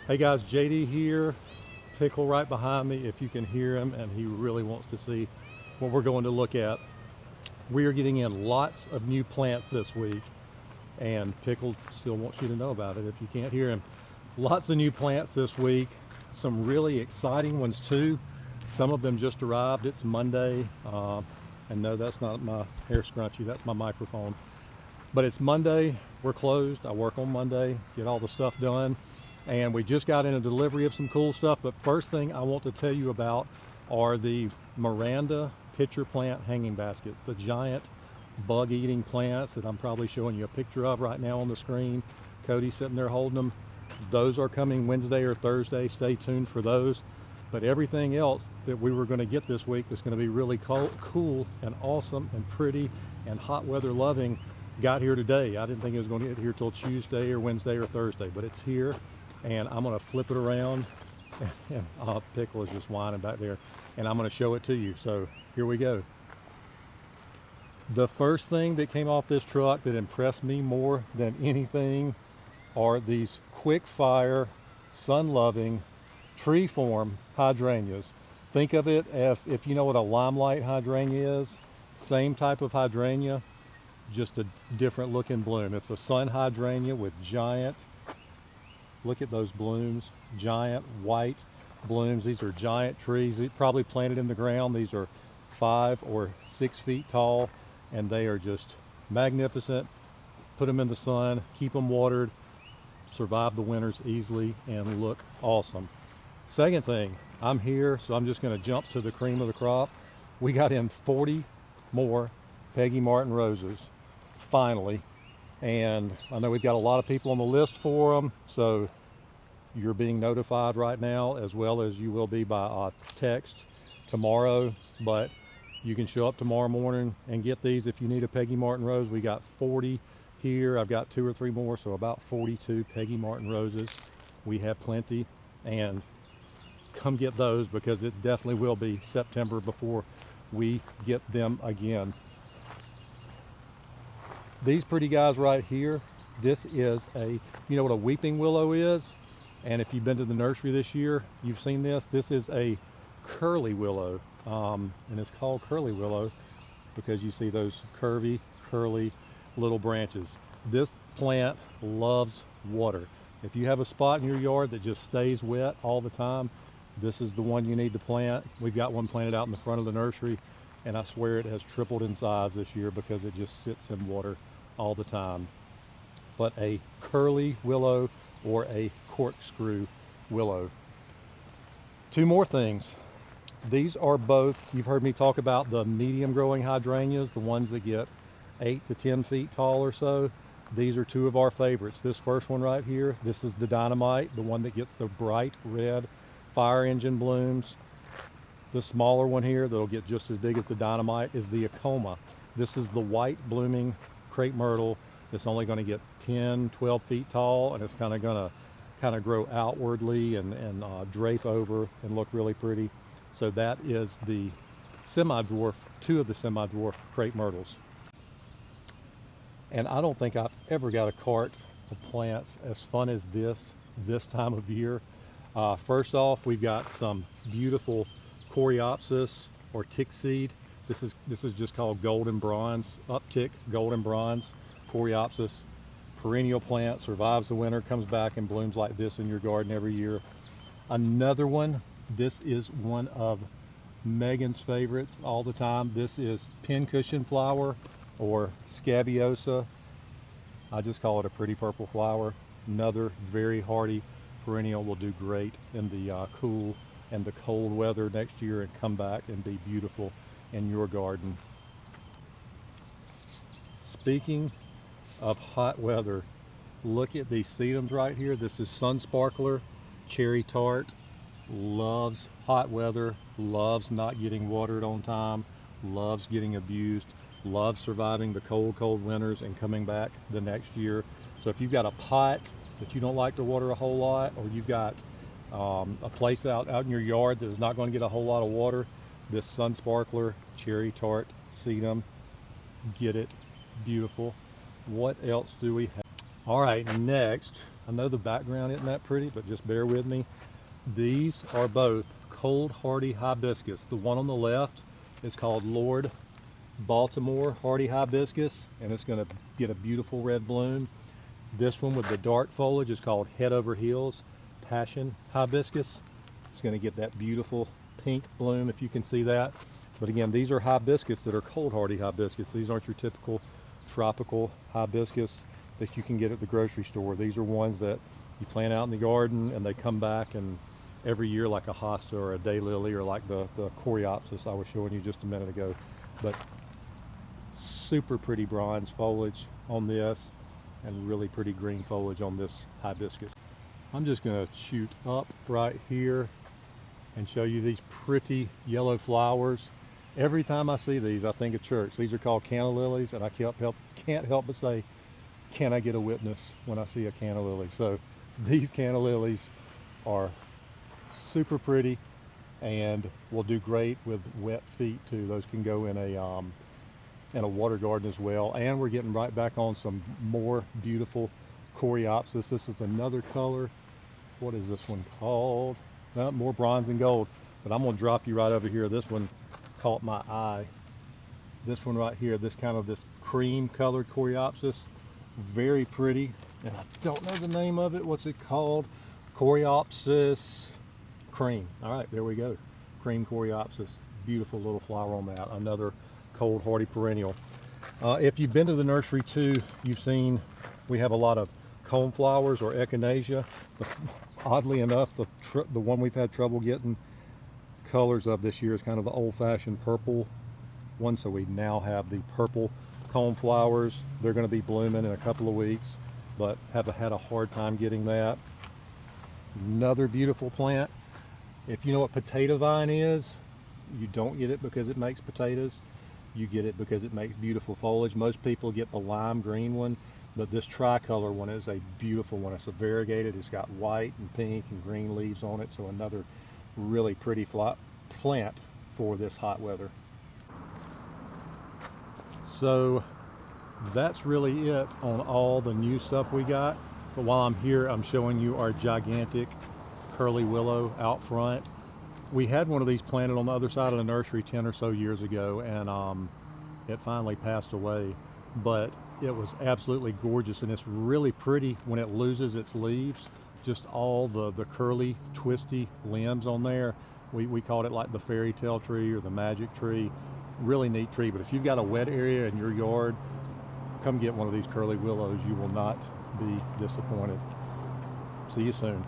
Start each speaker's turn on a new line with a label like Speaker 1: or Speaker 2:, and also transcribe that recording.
Speaker 1: Hey guys, JD here, Pickle right behind me if you can hear him, and he really wants to see what we're going to look at. We are getting in lots of new plants this week, and Pickle still wants you to know about it if you can't hear him. Lots of new plants this week, some really exciting ones too. Some of them just arrived. It's Monday, and no, that's not my hair scrunchie, that's my microphone. But it's Monday, we're closed. I work on Monday, get all the stuff done. And we just got in a delivery of some cool stuff. But first thing I want to tell you about are the Miranda pitcher plant hanging baskets, the giant bug-eating plants that I'm probably showing you a picture of right now on the screen. Cody's sitting there holding them. Those are coming Wednesday or Thursday. Stay tuned for those. But everything else that we were going to get this week that's going to be really cool and awesome and pretty and hot weather loving got here today. I didn't think it was going to get here till Tuesday or Wednesday or Thursday, but it's here. And I'm going to flip it around, and Pickle is just whining back there, and I'm going to show it to you. So here we go. The first thing that came off this truck that impressed me more than anything are these quick fire, sun-loving, tree-form hydrangeas. Think of it as, if you know what a limelight hydrangea is, same type of hydrangea, just a different looking bloom. It's a sun hydrangea with giant, look at those blooms, giant white blooms. These are giant trees, probably planted in the ground. These are 5 or 6 feet tall, and they are just magnificent. Put them in the sun, keep them watered, survive the winters easily, and look awesome. Second thing, I'm here, so I'm just going to jump to the cream of the crop. We got in 40 more Peggy Martin roses, finally. And I know we've got a lot of people on the list for them, so you're being notified right now, as well as you will be by text tomorrow. But you can show up tomorrow morning and get these if you need a Peggy Martin rose. We got 40 here. I've got 2 or 3 more, so about 42 Peggy Martin roses. We have plenty, and come get those because it definitely will be September before we get them again. These pretty guys right here, this is you know what a weeping willow is? And if you've been to the nursery this year, you've seen this. This is a curly willow, and it's called curly willow because you see those curvy, curly little branches. This plant loves water. If you have a spot in your yard that just stays wet all the time, this is the one you need to plant. We've got one planted out in the front of the nursery, and I swear it has tripled in size this year because it just sits in water all the time. But a curly willow or a corkscrew willow. 2 more things. These are both, you've heard me talk about the medium growing hydrangeas, the ones that get 8 to 10 feet tall or so. These are 2 of our favorites. This first one right here, this is the Dynamite, the one that gets the bright red fire engine blooms. The smaller one here that'll get just as big as the Dynamite is the Acoma. This is the white blooming crepe myrtle. It's only going to get 10, 12 feet tall, and it's going to grow outwardly and drape over and look really pretty. So that is the semi-dwarf, 2 of the semi-dwarf crepe myrtles. And I don't think I've ever got a cart of plants as fun as this time of year. First off, we've got some beautiful Coreopsis or tick seed. This is just called golden bronze, uptick golden bronze Coreopsis. Perennial plant, survives the winter, comes back and blooms like this in your garden every year. Another one, this is one of Megan's favorites all the time. This is pincushion flower or scabiosa. I just call it a pretty purple flower. Another very hardy perennial, will do great in the cool and the cold weather next year and come back and be beautiful in your garden. Speaking of hot weather, look at these sedums right here. This is Sun Sparkler, cherry tart. Loves hot weather, loves not getting watered on time, loves getting abused, loves surviving the cold winters and coming back the next year. So if you've got a pot that you don't like to water a whole lot, or you've got a place out in your yard that is not going to get a whole lot of water, this Sun Sparkler cherry tart sedum, get it, beautiful. What else do we have? All right, next I know the background isn't that pretty, but just bear with me. These are both cold hardy hibiscus. The one on the left is called Lord Baltimore hardy hibiscus, and it's going to get a beautiful red bloom. This one with the dark foliage is called Head Over Heels Passion hibiscus. It's going to get that beautiful pink bloom, if you can see that. But again, these are hibiscus that are cold hardy hibiscus. These aren't your typical tropical hibiscus that you can get at the grocery store. These are ones that you plant out in the garden and they come back and every year, like a hosta or a daylily, or like the coreopsis I was showing you just a minute ago. But super pretty bronze foliage on this and really pretty green foliage on this hibiscus. I'm just going to shoot up right here and show you these pretty yellow flowers. Every time I see these, I think of church. These are called canna lilies, and I can't help but say, can I get a witness when I see a canna lily? So these canna lilies are super pretty and will do great with wet feet too. Those can go in a water garden as well. And we're getting right back on some more beautiful coreopsis. This is another color. What is this one called? No, more bronze and gold. But I'm going to drop you right over here. This one caught my eye. This one right here, this cream colored coreopsis. Very pretty. And I don't know the name of it. What's it called? Coreopsis cream. All right, there we go. Cream coreopsis. Beautiful little flower on that. Another cold hardy perennial. If you've been to the nursery too, you've seen we have a lot of cone flowers or echinacea. Oddly enough, the one we've had trouble getting colors of this year is kind of the old-fashioned purple one. So we now have the purple cone flowers. They're going to be blooming in a couple of weeks, but have had a hard time getting that. Another beautiful plant. If you know what potato vine is, you don't get it because it makes potatoes. You get it because it makes beautiful foliage. Most people get the lime green one, but this tricolor one is a beautiful one. It's a variegated. It's got white and pink and green leaves on it. So another really pretty plant for this hot weather. So that's really it on all the new stuff we got. But while I'm here, I'm showing you our gigantic curly willow out front. We had one of these planted on the other side of the nursery 10 or so years ago, and it finally passed away. But it was absolutely gorgeous, and it's really pretty when it loses its leaves. Just all the curly, twisty limbs on there. We called it like the fairy tale tree or the magic tree. Really neat tree. But if you've got a wet area in your yard, come get one of these curly willows. You will not be disappointed. See you soon.